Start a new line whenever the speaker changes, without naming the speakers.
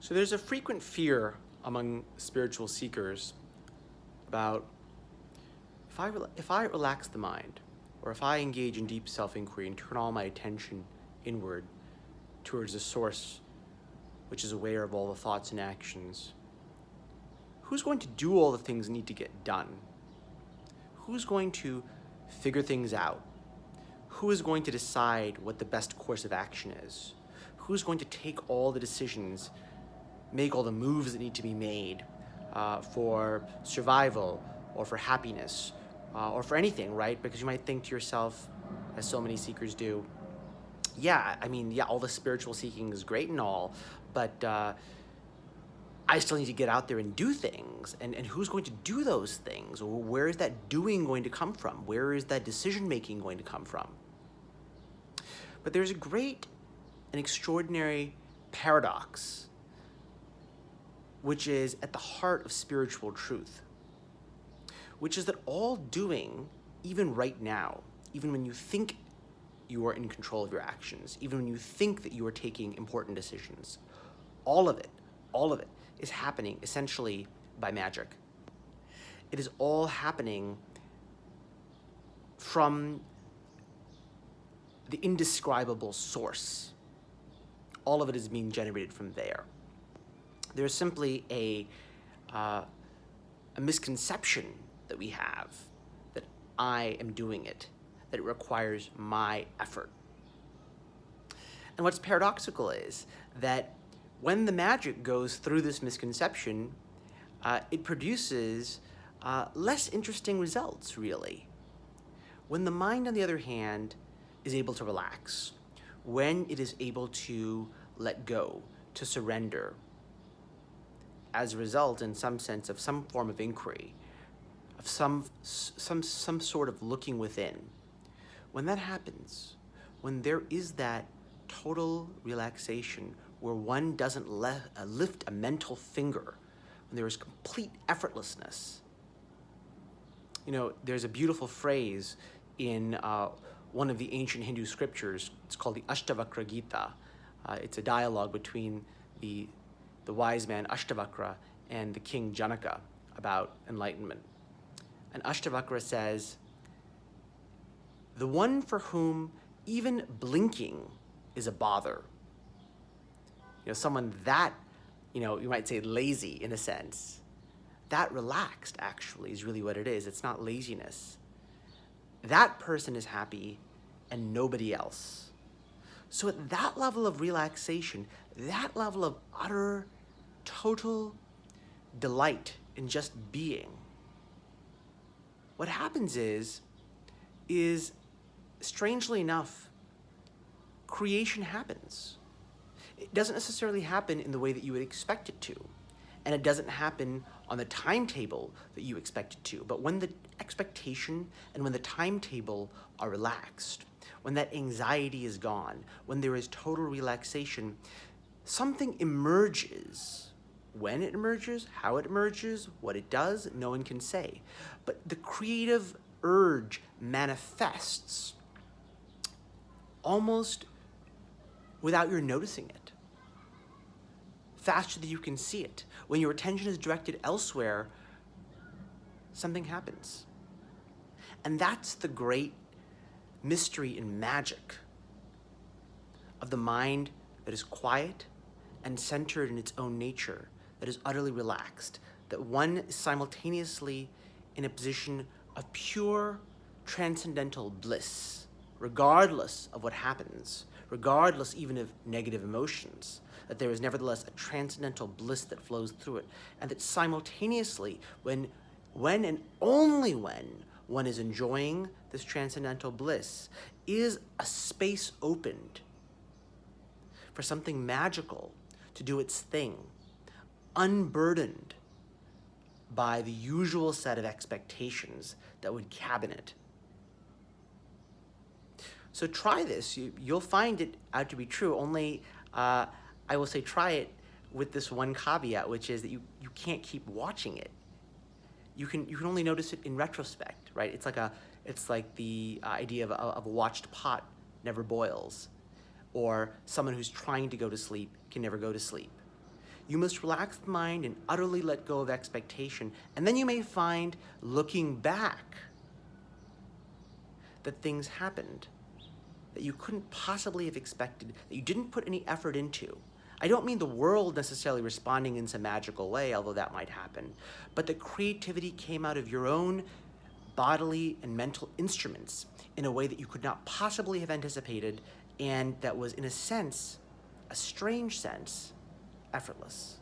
So there's a frequent fear among spiritual seekers about if I relax the mind, or if I engage in deep self-inquiry and turn all my attention inward towards the source, which is aware of all the thoughts and actions, who's going to do all the things that need to get done? Who's going to figure things out? Who is going to decide what the best course of action is? Who's going to take all the decisions, make all the moves that need to be made for survival or for happiness or for anything, right? Because you might think to yourself, as so many seekers do, yeah, all the spiritual seeking is great and all, but I still need to get out there and do things. And who's going to do those things? Or where is that doing going to come from? Where is that decision-making going to come from? But there's a great and extraordinary paradox which is at the heart of spiritual truth, which is that all doing, even right now, even when you think you are in control of your actions, even when you think that you are taking important decisions, all of it is happening essentially by magic. It is all happening from the indescribable source. All of it is being generated from there. There's simply a misconception that we have that I am doing it, that it requires my effort. And what's paradoxical is that when the magic goes through this misconception, it produces less interesting results, really. When the mind, on the other hand, is able to relax, when it is able to let go, to surrender, as a result, in some sense, of some form of inquiry, of some sort of looking within, when that happens, when there is that total relaxation where one doesn't lift a mental finger, when there is complete effortlessness. There's a beautiful phrase in one of the ancient Hindu scriptures. It's called the Ashtavakra Gita. It's a dialogue between the wise man Ashtavakra and the king Janaka about enlightenment. And Ashtavakra says, the one for whom even blinking is a bother, someone that, you might say lazy in a sense, that relaxed actually is really what it is. It's not laziness. That person is happy and nobody else. So at that level of relaxation, that level of utter, total delight in just being, what happens is strangely enough, creation happens. It doesn't necessarily happen in the way that you would expect it to. And it doesn't happen on the timetable that you expect it to. But when the expectation and when the timetable are relaxed, when that anxiety is gone, when there is total relaxation, something emerges. When it emerges, how it emerges, what it does, no one can say. But the creative urge manifests almost without your noticing it, faster than you can see it. When your attention is directed elsewhere, something happens. And that's the great mystery and magic of the mind that is quiet and centered in its own nature, that is utterly relaxed, that one is simultaneously in a position of pure transcendental bliss, regardless of what happens, regardless even of negative emotions, that there is nevertheless a transcendental bliss that flows through it, and that simultaneously, when and only when one is enjoying this transcendental bliss, is a space opened for something magical to do its thing, unburdened by the usual set of expectations that would cabin it. So try this. You'll find it out to be true, only I will say try it with this one caveat, which is that you can't keep watching it. You can only notice it in retrospect, right? It's like the idea of a watched pot never boils, or someone who's trying to go to sleep can never go to sleep. You must relax the mind and utterly let go of expectation. And then you may find, looking back, that things happened that you couldn't possibly have expected, that you didn't put any effort into. I don't mean the world necessarily responding in some magical way, although that might happen, but the creativity came out of your own bodily and mental instruments in a way that you could not possibly have anticipated, and that was, in a sense, a strange sense, effortless.